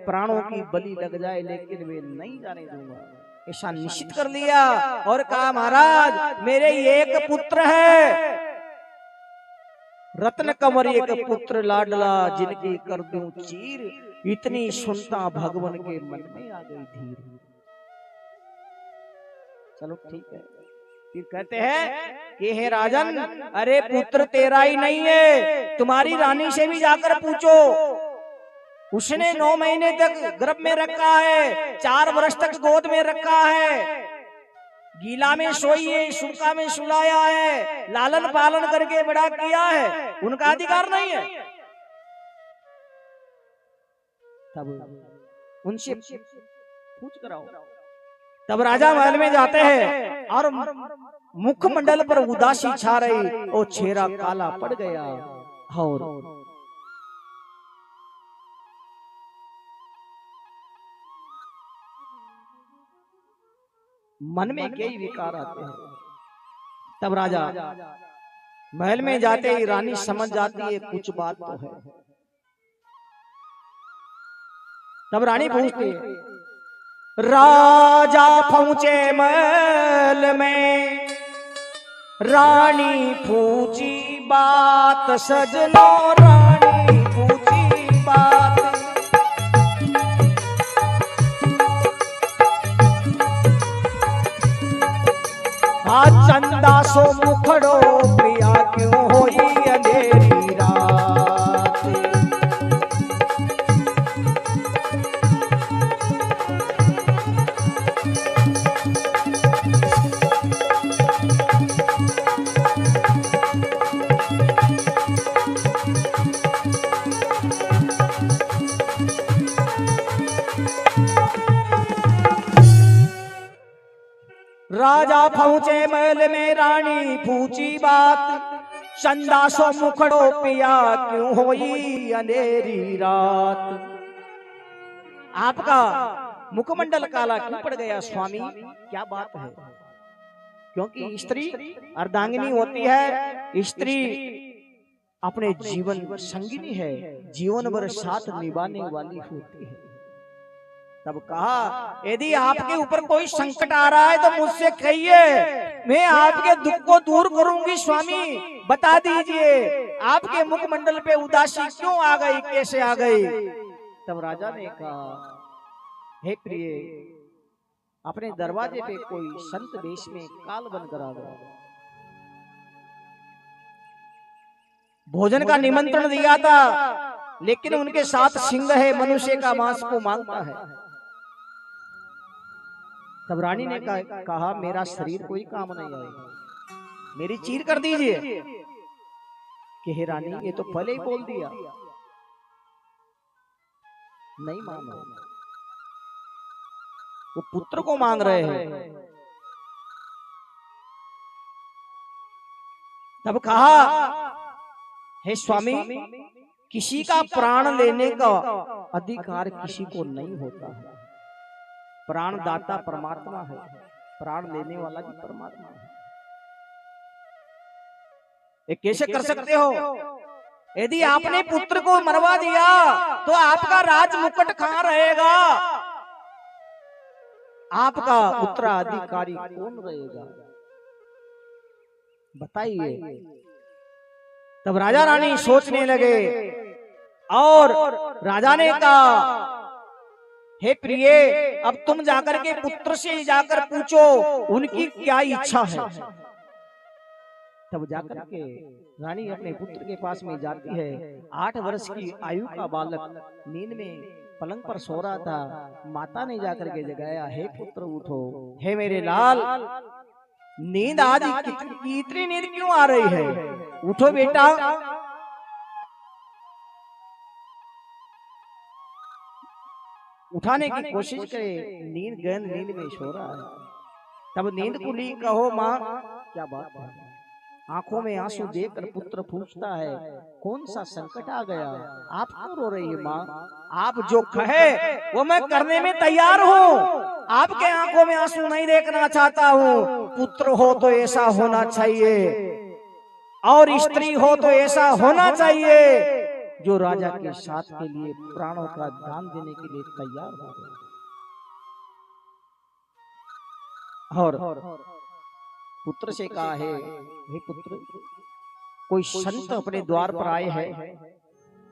प्राणों की बलि लग जाए लेकिन वे नहीं जाने दूंगा, ऐसा निश्चित कर लिया। और कहा महाराज मेरे एक पुत्र है, रत्न कंवर एक पुत्र लाडला, जिनकी कर दूं चीर, इतनी सुनता भगवान के मन में आ गई धीर। चलो ठीक है। फिर कहते हैं कि हे राजन, अरे पुत्र तेरा ही नहीं है, तुम्हारी रानी से भी जाकर पूछो, उसने 9 महीने तक गर्भ में रखा है, 4 वर्ष तक गोद में रखा है, गीला में सोई है, सूखा में सुलाया है, लालन पालन करके बड़ा किया है, उनका अधिकार नहीं है? तब उनसे पूछ कराओ। तब राजा महल में जाते हैं और मुखमंडल पर उदासी छा रही और चेहरा काला पड़ गया। और मन में कई विकार आते हैं। तब राजा महल में जाते ही रानी समझ जाती है कुछ बात तो है। तब रानी पूछती है, राजा पहुंचे महल में, रानी पूछी बात सजनो, रानी पूछी बात। चंदा सो मुखड़ो प्रिया क्यों होई अंधेरी रात। राजा पहुंचे महल में, रानी पूछी बात, चंदा सो मुखड़ो पिया क्यों होई अंधेरी रात। आपका मुखमंडल काला क्यों पड़ गया स्वामी, क्या बात है? क्योंकि स्त्री अर्धांगिनी होती है, स्त्री अपने जीवन संगिनी है, जीवन भर साथ निभाने वाली होती है। तब कहा यदि आपके ऊपर कोई संकट आ रहा है तो मुझसे कहिए, मैं आपके दुख को दूर करूंगी स्वामी, बता दीजिए आपके मुखमंडल पे उदासी क्यों आ गई, कैसे आ गई? तब राजा ने कहा, हे प्रिय, अपने दरवाजे पे कोई संत वेश में काल बनकर आ गया, भोजन का निमंत्रण दिया था, लेकिन उनके साथ सिंह है, मनुष्य का मांस को मांगता है। तब रानी ने कहा मेरा शरीर कोई काम नहीं आएगा, मेरी चीर कर दीजिए। कि हे रानी, ये तो पहले ही बोल दिया, नहीं मानो, वो पुत्र को मांग रहे हैं। तब कहा, हे स्वामी, किसी का प्राण लेने का अधिकार किसी को नहीं होता है, प्राण दाता परमात्मा है, प्राण लेने वाला भी परमात्मा है। ये कैसे कर सकते हो? यदि आपने पुत्र को मरवा दिया तो आपका राज मुकुट कहां रहेगा, आपका उत्तराधिकारी कौन रहेगा, बताइए। तब राजा रानी सोचने लगे और राजा ने कहा, हे प्रिय, अब तुम जाकर के पुत्र से जाकर पूछो उनकी क्या इच्छा है। तब जाकर के रानी अपने पुत्र के पास में जाती है। 8 वर्ष की आयु का बालक नींद में पलंग पर सो रहा था, माता ने जाकर के जगाया, हे पुत्र उठो, हे मेरे लाल, नींद आज इतनी नींद क्यों आ रही है, उठो बेटा। उठाने की कोशिश करे, नींद गहन नींद में सो रहा है। तब नींद को ली, कहो माँ क्या बात है? आंखों में आंसू देखकर पुत्र पूछता है, कौन सा संकट आ गया, आप क्यों रो रही है माँ? आप जो कहे वो मैं करने में तैयार हूँ, आपके आंखों में आंसू नहीं देखना चाहता हूँ। पुत्र हो तो ऐसा होना चाहिए और स्त्री हो तो ऐसा होना चाहिए जो राजा के साथ के लिए प्राणों का दान देने के लिए तैयार हो गए। और पुत्र से कहा है, हे पुत्र, कोई संत अपने द्वार पर आए हैं,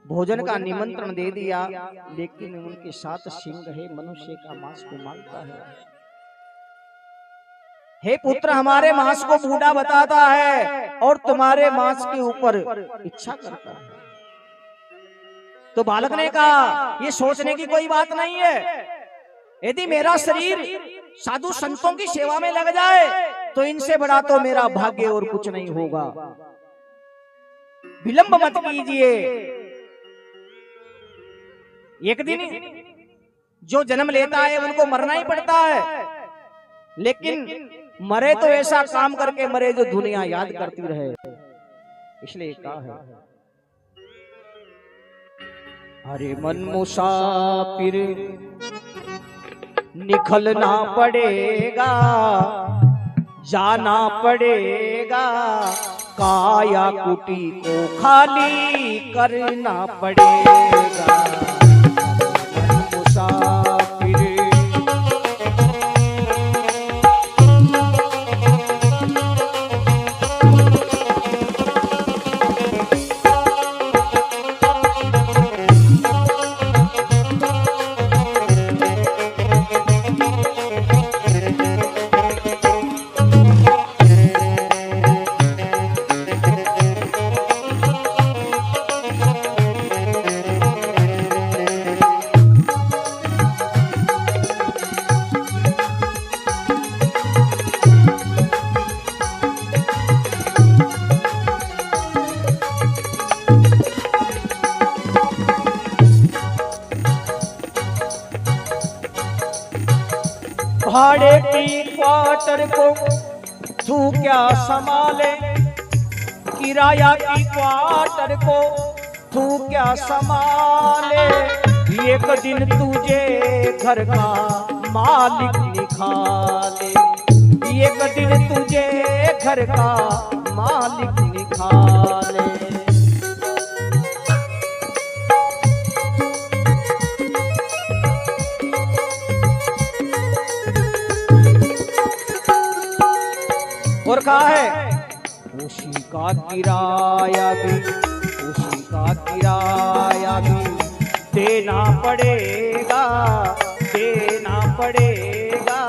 भोजन का निमंत्रण दे दिया, लेकिन उनके साथ सिंह है, मनुष्य का मांस को मांगता है। हे पुत्र, हमारे मांस को बूढ़ा बताता है और तुम्हारे मांस के ऊपर इच्छा करता है। तो बालक ने कहा, ये सोचने की कोई बात नहीं है, यदि मेरा शरीर साधु संतों की सेवा में लग जाए तो इनसे बड़ा तो मेरा भाग्य और कुछ नहीं होगा। विलंब मत कीजिए। एक दिन जो जन्म लेता है उनको मरना ही पड़ता है, लेकिन मरे तो ऐसा काम करके मरे जो दुनिया याद करती रहे। इसलिए कहा है, अरे मन मुसाफिर निकलना पड़ेगा, जाना पड़ेगा, काया कुटी को खाली करना पड़ेगा। मन मुसाफिर भाड़े की क्वार्टर को तू क्या संभाले, किराया की क्वार्टर को तू क्या संभाले, एक दिन तुझे घर का मालिक निकाले, एक दिन तुझे घर का मालिक निकाले। और कहा है, उसी का किराया भी, उसी का किराया भी देना पड़ेगा, देना पड़ेगा,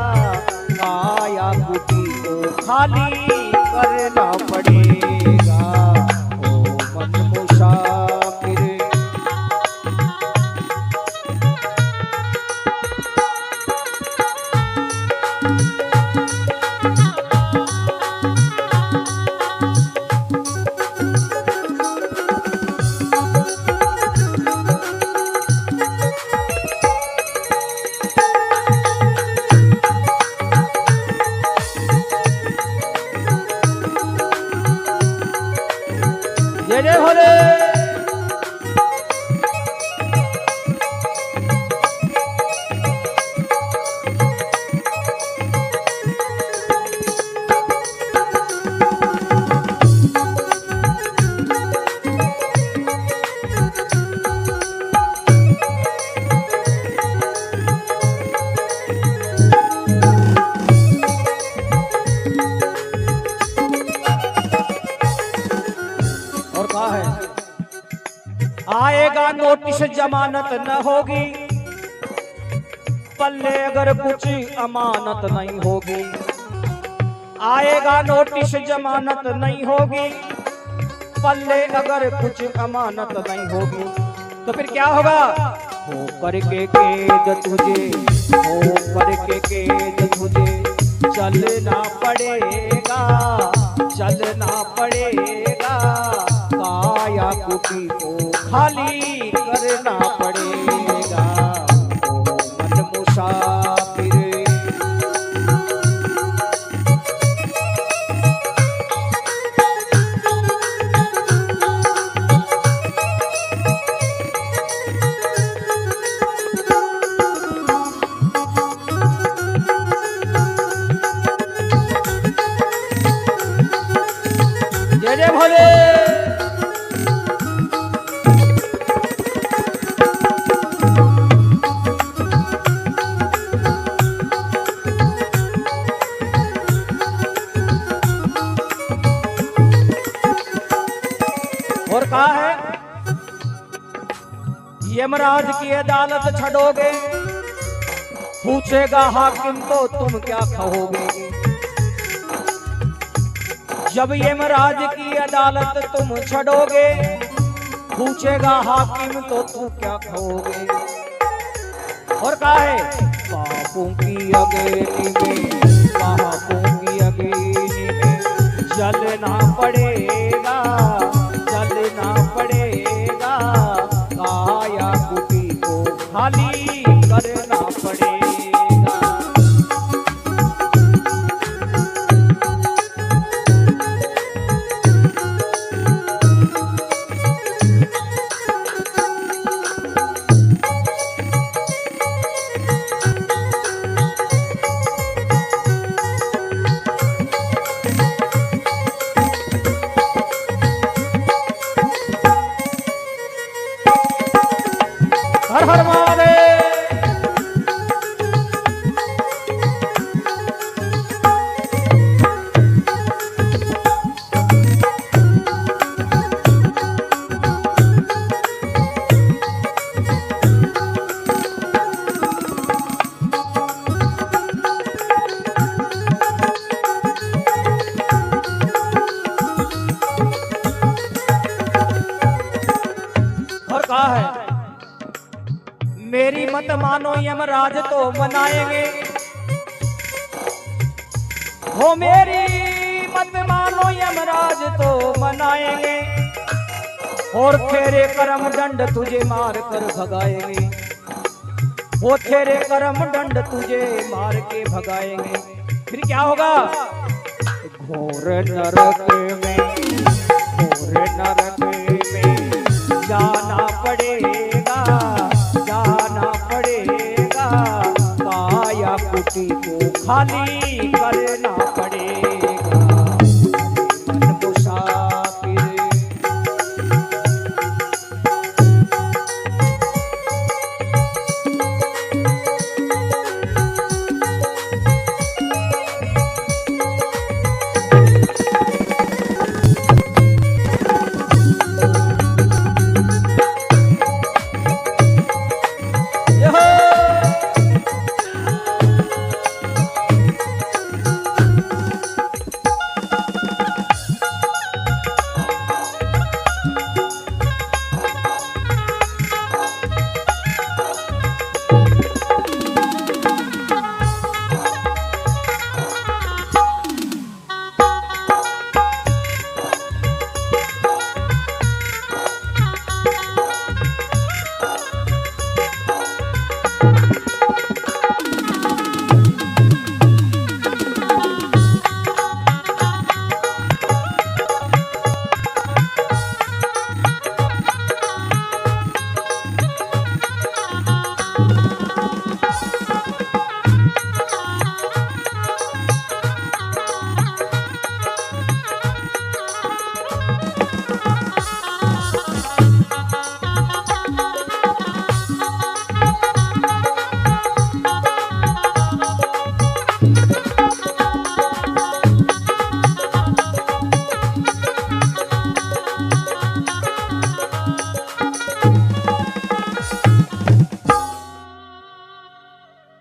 काया कुटी को खाली करना पड़ेगा। ओ मन मुसाफिर जय भोले। आएगा नोटिस जमानत न होगी, पल्ले अगर कुछ अमानत नहीं होगी, आएगा नोटिस जमानत नहीं होगी, पल्ले अगर कुछ अमानत नहीं होगी, तो फिर क्या होगा? हो करके कैद तुझे, हो करके कैद तुझे चलना पड़ेगा, चलना पड़ेगा, काया कुटी को खाली करना पड़ेगा। ओ मन मुसाफिर जय जय भोले। यमराज की अदालत छड़ोगे, पूछेगा हाकिम तो तुम क्या कहोगे। जब यमराज की अदालत तुम छड़ोगे, पूछेगा हाकिम तो तुम क्या कहोगे। और कहा है पापों की अगेनी में, पापों की अगेनी में जलना पड़ेगा, जलना पड़ेगा, काया कुटी को खाली करना पड़ेगा। हर हर महादेव। और कहा है मेरी मत मानो यमराज तो मनाएंगे, हो मेरी मत मानो यमराज तो मनाएंगे, और तेरे कर्म दंड तुझे मार कर भगाएंगे, वो तेरे कर्म दंड तुझे मार के भगाएंगे। फिर क्या होगा, घोर नरक में, घोर नरक में जाना पड़ेगा, जाना पड़ेगा, काया कुटी को खाली करना पड़ेगा। मन मुसाफिर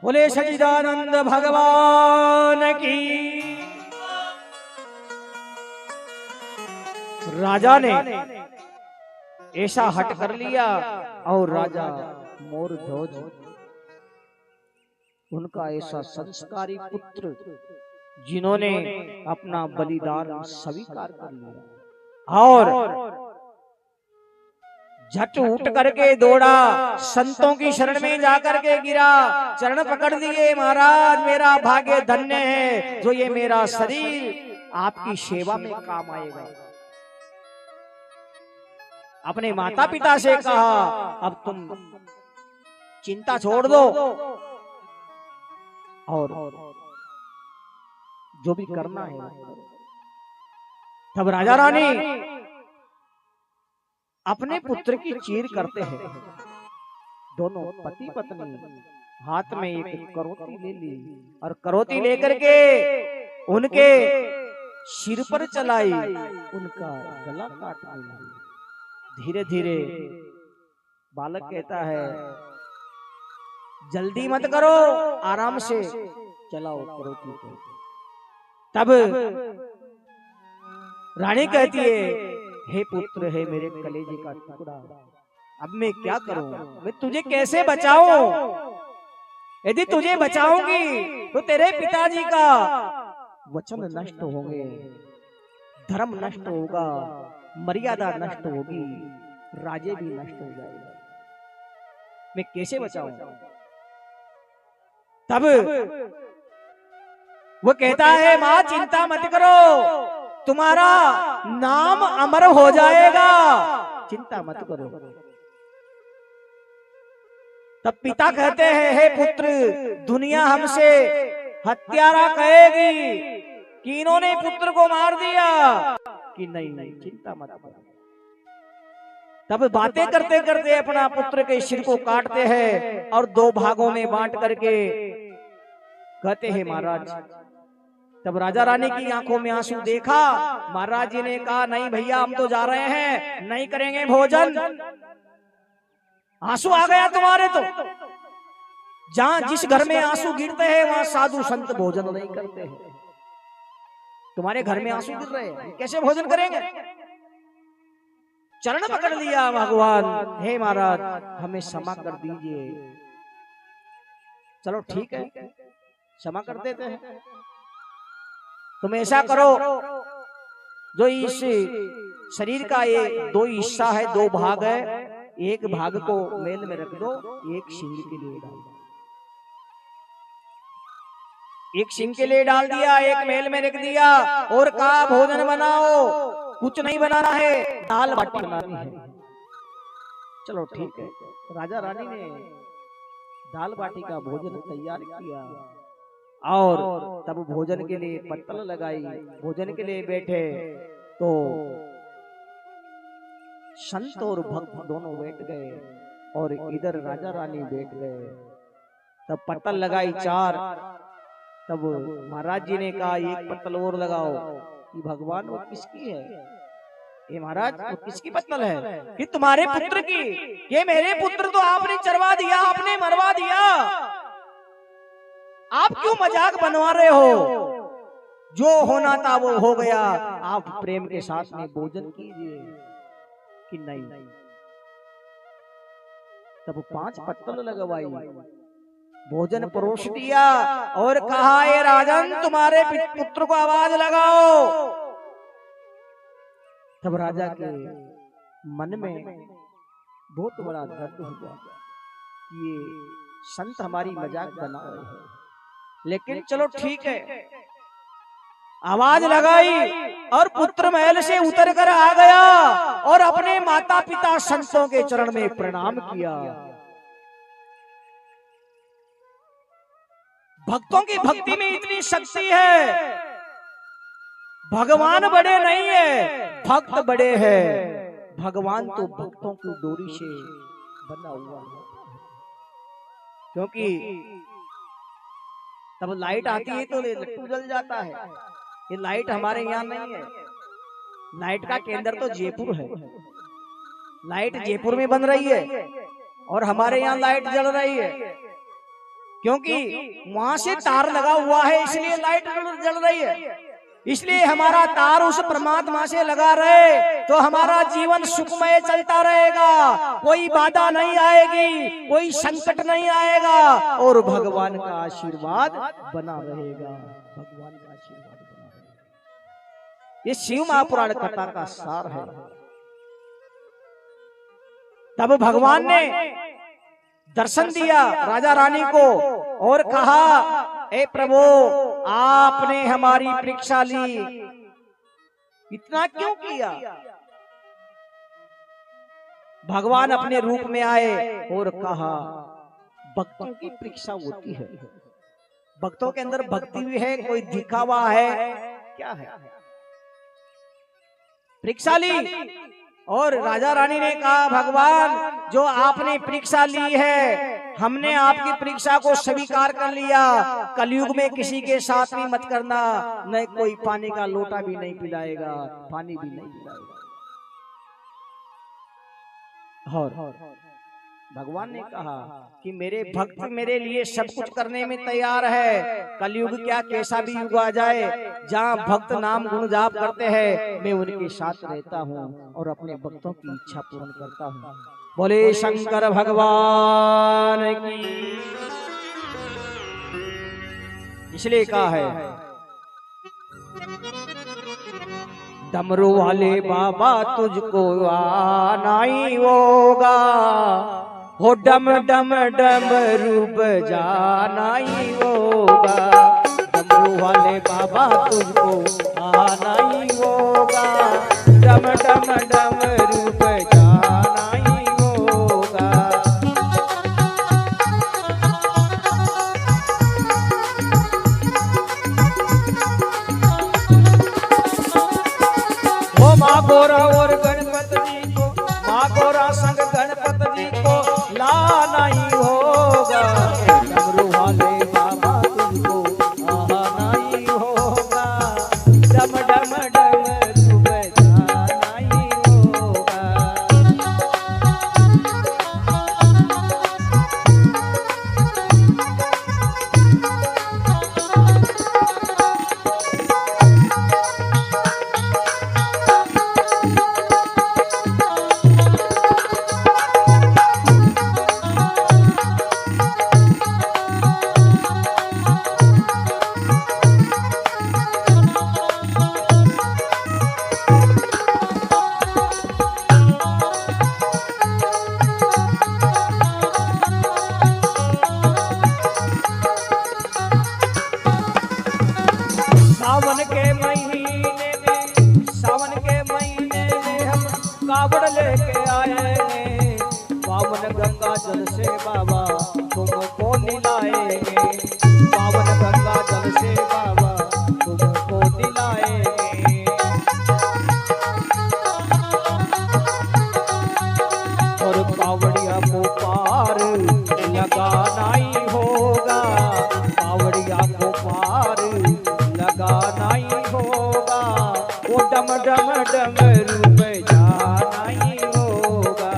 बोले सच्चिदानंद भगवान की। राजा ने ऐसा हट कर लिया और राजा मोर ध्वज उनका ऐसा संस्कारी पुत्र जिन्होंने अपना बलिदान स्वीकार कर लिया और झट उठ करके दौड़ा, संतों की शरण में जाकर के गिरा, चरण पकड़ लिए, महाराज मेरा भाग्य धन्य है जो ये मेरा शरीर आपकी सेवा में काम आएगा। अपने माता पिता से कहा अब तुम चिंता छोड़ दो और जो भी करना है। तब राजा रानी अपने पुत्र की चीर करते हैं। दोनों पति पत्नी हाथ में एक करोती ले ली और करोती लेकर के उनके सिर पर चलाई, उनका गला काटने लगी। धीरे धीरे बालक कहता है जल्दी मत करो, आराम से चलाओ, करो की। तब रानी कहती है हे पुत्र, है मेरे कलेजे का टुकड़ा, अब मैं क्या करूं, मैं तुझे कैसे बचाऊं? यदि तुझे बचाऊंगी तो तेरे पिताजी का वचन नष्ट होंगे, धर्म नष्ट होगा, मर्यादा नष्ट होगी, राज्य भी नष्ट हो जाएगा, मैं कैसे बचाऊं? तब वो कहता है मां चिंता मत करो, तुम्हारा नाम अमर हो जाएगा, चिंता मत करो। तब पिता कहते हैं हे पुत्र, दुनिया हमसे हत्यारा कहेगी कि इन्होंने पुत्र को मार दिया, कि नहीं नहीं चिंता मत करो। तब बातें करते करते अपना पुत्र के सिर को काटते हैं और दो भागों में बांट करके कहते हैं महाराज। तब राजा रानी की आंखों में आंसू देखा, महाराज जी ने कहा नहीं भैया हम तो जा रहे हैं, नहीं करेंगे भोजन। आंसू आ गया तुम्हारे तो, जहां जिस घर में आंसू गिरते हैं वहां साधु संत भोजन नहीं करते हैं, तुम्हारे घर में आंसू गिर रहे हैं, कैसे भोजन करेंगे? चरण पकड़ लिया भगवान, हे महाराज हमें क्षमा कर दीजिए। चलो ठीक है, क्षमा कर देते हैं। तुम ऐसा करो, जो इस शरीर का ये दो हिस्सा है, दो भाग है, एक भाग को मेल में रख दो, एक सिंह के लिए डाल दो। एक सिंह के लिए डाल दिया, एक मेल में रख दिया और कहा भोजन बनाओ। कुछ नहीं बनाना है, दाल बाटी बनानी है। चलो ठीक है, राजा रानी ने दाल बाटी का भोजन तैयार किया और तब भोजन के लिए पत्तल लगाई, भोजन के लिए बैठे तो संत और भक्त दोनों बैठ गए और इधर राजा रानी बैठ गए। तब पत्तल लगाई चार। तब महाराज जी ने कहा एक पत्तल और लगाओ। कि भगवान वो किसकी है? ये महाराज वो किसकी पत्तल है? कि तुम्हारे पुत्र की। ये मेरे पुत्र तो आपने चरवा दिया, आपने मरवा दिया, आप क्यों मजाक बनवा रहे हो? जो होना था वो हो गया, आप प्रेम के साथ में भोजन कीजिए। कि नहीं। तब 5 पत्तल लगवाई, भोजन परोस दिया और कहा ये राजन तुम्हारे पुत्र को आवाज लगाओ। तब राजा के मन में बहुत बड़ा दर्द हुआ, ये संत हमारी मजाक बना रहे हैं, लेकिन चलो ठीक है। आवाज लगाई और पुत्र महल से उतर कर आ गया और अपने माता पिता संतों के चरण में प्रणाम किया। भक्तों की भक्ति में इतनी शक्ति है, भगवान बड़े नहीं है, भक्त बड़े हैं। भगवान तो भक्तों की डोरी से बना हुआ है। क्योंकि तब लाइट आती है तो लट्टू जल जाता है। ये लाइट हमारे यहाँ नहीं है, लाइट का केंद्र तो जयपुर है। लाइट जयपुर में बन रही है और हमारे यहाँ लाइट जल रही है, क्योंकि वहां से तार लगा हुआ है इसलिए लाइट जल रही है। इसलिए हमारा तार उस परमात्मा से लगा रहे तो हमारा जीवन सुखमय चलता रहेगा, कोई बाधा नहीं आएगी, कोई संकट नहीं आएगा और भगवान का आशीर्वाद बना रहेगा। भगवान का आशीर्वाद बना रहेगा। ये शिव महापुराण कथा का सार है। तब भगवान ने दर्शन दिया राजा रानी को और कहा ए प्रभु आपने हमारी परीक्षा ली, इतना क्यों किया? भगवान अपने रूप में आए और कहा भक्तों की परीक्षा होती है, भक्तों के अंदर भक्ति भी है, कोई दिखावा है, क्या है? परीक्षा ली और राजा रानी ने कहा भगवान जो आपने परीक्षा ली है, हमने आपकी परीक्षा को स्वीकार कर लिया। कलयुग में किसी के साथ भी मत करना, न कोई पानी का लोटा भी नहीं पिलाएगा, पानी भी नहीं पिलाएगा। और भगवान ने कहा कि मेरे भक्त मेरे लिए सब कुछ करने में तैयार है। कलयुग क्या कैसा भी युग आ जाए, जहाँ भक्त नाम गुण जाप करते हैं मैं उनके साथ रहता हूँ और अपने भक्तों की इच्छा पूर्ण करता हूँ। बोले शंकर भगवान की। इसलिए कहा है डमरू वाले बाबा तुझको आना ही होगा, हो डम डम डमरू बजाना ही होगा। डमरू वाले बाबा तुझको आना ही होगा, डम डम डमरू बजाना ही होगा। माँ गोरा और गणपत जी को, माँ गोरा संग गणपत जी को लाना ही होगा। डमरू वाले बाबा तुझको आना ही होगा, डम डम डमरू बजाना ही होगा। कावड़ लेके आएंगे, पावन गंगा जल से बाबा तुमको दिलाएंगे। पावन गंगा जल से बाबा तुमको दिलाएंगे। और कावड़िया को पार लगाना ही होगा, कावड़िया को पार लगाना ही होगा। वो डम डम डमरू बजाना ही होगा।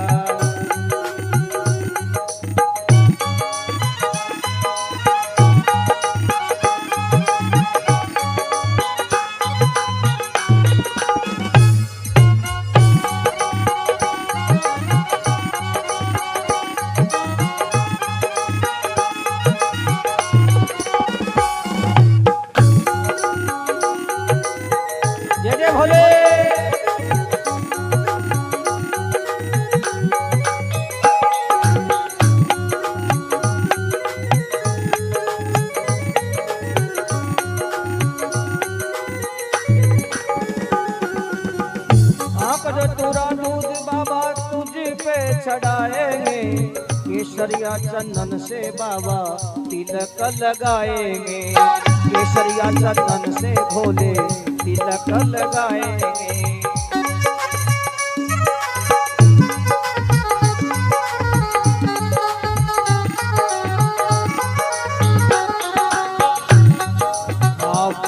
जय जय भोले। पूरा दूध बाबा तुझ पे चढ़ाएंगे, केसरिया चंदन से बाबा तिलक लगाएंगे। केसरिया चंदन से भोले तिलक लगाएंगे।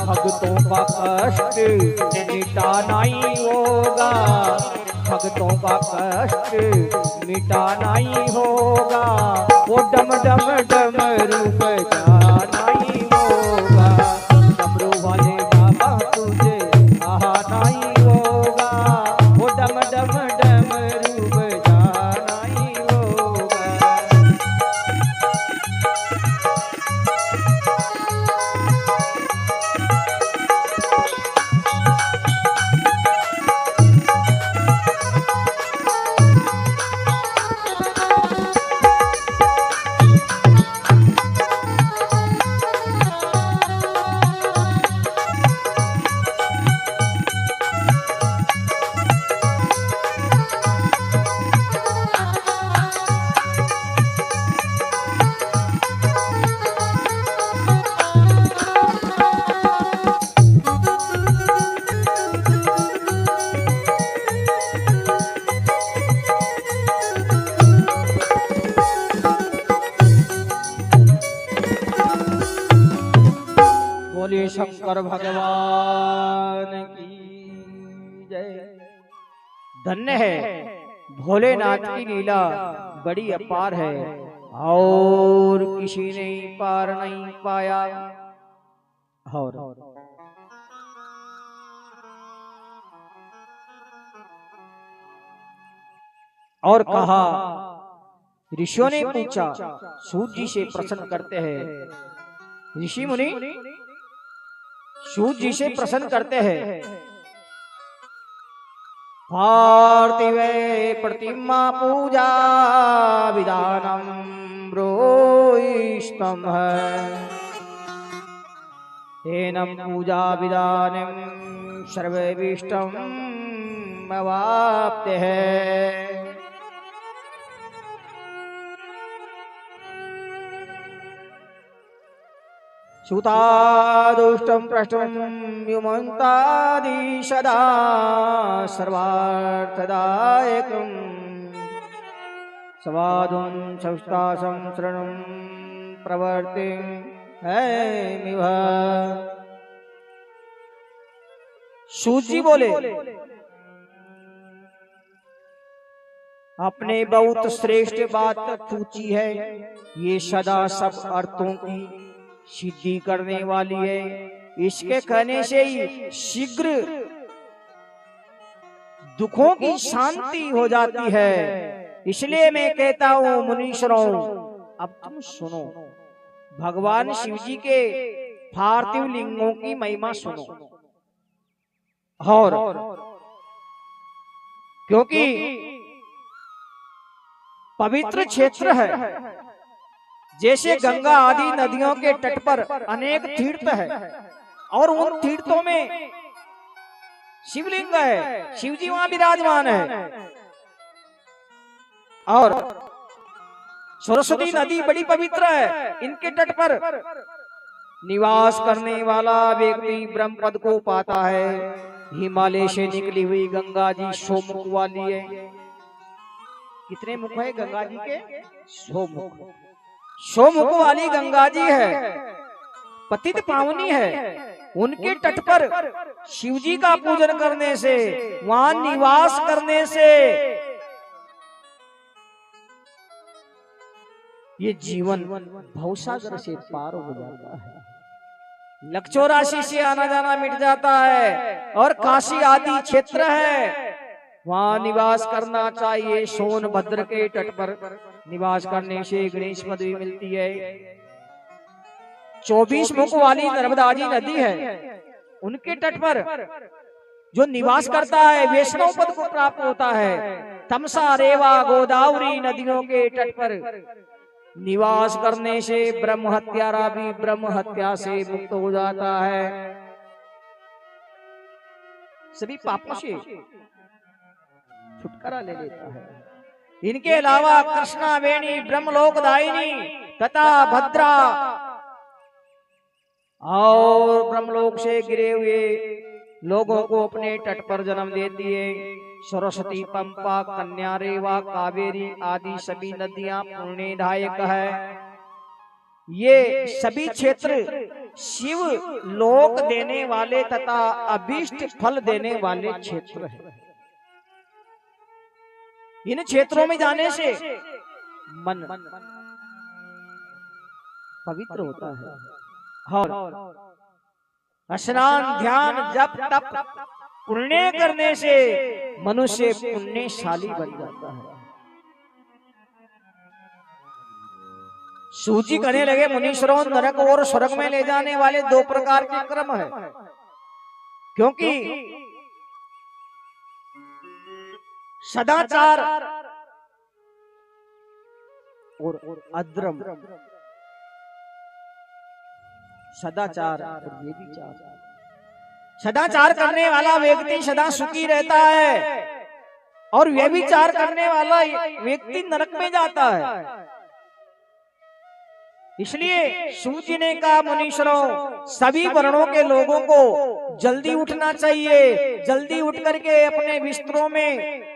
भक्तों का कष्ट मिटाना ही होगा, भक्तों का कष्ट मिटाना ही होगा। वो डम डम डमरू बजाना ही होगा। डमरू वाले बाबा तुझे आना ही होगा, वो डम डम डमरू बजाना ही होगा। बोलिए शंकर भगवान की जय। धन्य है भोलेनाथ की लीला बड़ी अपार है और किसी ने पार नहीं पाया। और कहा, ऋषियों ने पूछा, सूत जी से प्रश्न करते हैं। ऋषि मुनि सूत जी से प्रश्न करते हैं, पार्थिव प्रतिमा पूजा विधानम ब्रूयिष्टम एनम पूजा विधानम सर्वविष्टम अवाप्ते है। सुतादुष्टं प्रष्टं व्युमन्तादि सदा सर्वार्थदायकं स्वादुं संस्तासं शरणं प्रवर्तिं हैमिव। सूत जी बोले, अपने बहुत श्रेष्ठ बात पूछी है, ये सदा सब अर्थों की सिद्धि करने वाली है। इसके कहने से ही शीघ्र दुखों की शांति हो जाती है। इसलिए मैं कहता हूं मुनीश्वरों, अब तुम सुनो, भगवान शिव जी के पार्थिव लिंगों की महिमा सुनो। और क्योंकि पवित्र क्षेत्र है, जैसे गंगा आदि नदियों के तट पर अनेक तीर्थ है और उन तीर्थों में शिवलिंग है, शिव जी वहां विराजमान है। और सरस्वती नदी बड़ी पवित्र है, इनके तट पर निवास करने वाला व्यक्ति ब्रह्म पद को पाता है। हिमालय से निकली हुई गंगा जी 100 मुख वाली है। कितने मुख है गंगा जी के? 100 मुख। 100 मुख वाली गंगा जी है, पतित पावनी है। उनके तट पर शिव जी का पूजन करने से, वहां निवास करने से ये जीवन भवसागर से पार हो जाता है, लक्षों राशि से आना जाना मिट जाता है। और काशी आदि क्षेत्र है, वहां निवास करना चाहिए। सोनभद्र के तट पर निवास करने से गणेश पदवी मिलती है। 24 मुख वाली नर्मदा जी नदी है, उनके तट पर जो निवास करता है वैष्णव पद को प्राप्त होता है। तमसा, रेवा, गोदावरी नदियों के तट पर निवास करने से ब्रह्म हत्यारा भी ब्रह्म हत्या से मुक्त हो जाता है, सभी पापों से छुटकारा ले लेता है। इनके अलावा कृष्णा वेणी, ब्रह्मलोकदायिनी तथा भद्रा और ब्रह्मलोक से गिरे हुए लोगों को अपने तट पर जन्म देती है। सरस्वती, पंपा, कन्या, रेवा, कावेरी आदि सभी नदियां पुण्यदायक है। ये सभी क्षेत्र शिव लोक देने वाले तथा अभीष्ट फल देने वाले क्षेत्र हैं। इन क्षेत्रों में जाने से मन पवित्र होता है और स्नान, ध्यान, जप, तप, पुण्य करने से मनुष्य पुण्यशाली बन जाता है। सूजी कहने लगे, मुनीश्वरों, नरक और स्वर्ग में ले जाने वाले 2 प्रकार के कर्म है, क्योंकि सदाचार और अधर्म, सदाचार और व्यभिचार। सदाचार करने वाला व्यक्ति सदा सुखी रहता है और व्यभिचार करने वाला व्यक्ति नरक में जाता है। इसलिए सूजी ने कहा, मुनीश्वरों, सभी वर्णों के लोगों को जल्दी उठना चाहिए। जल्दी उठ करके अपने बिस्तरों में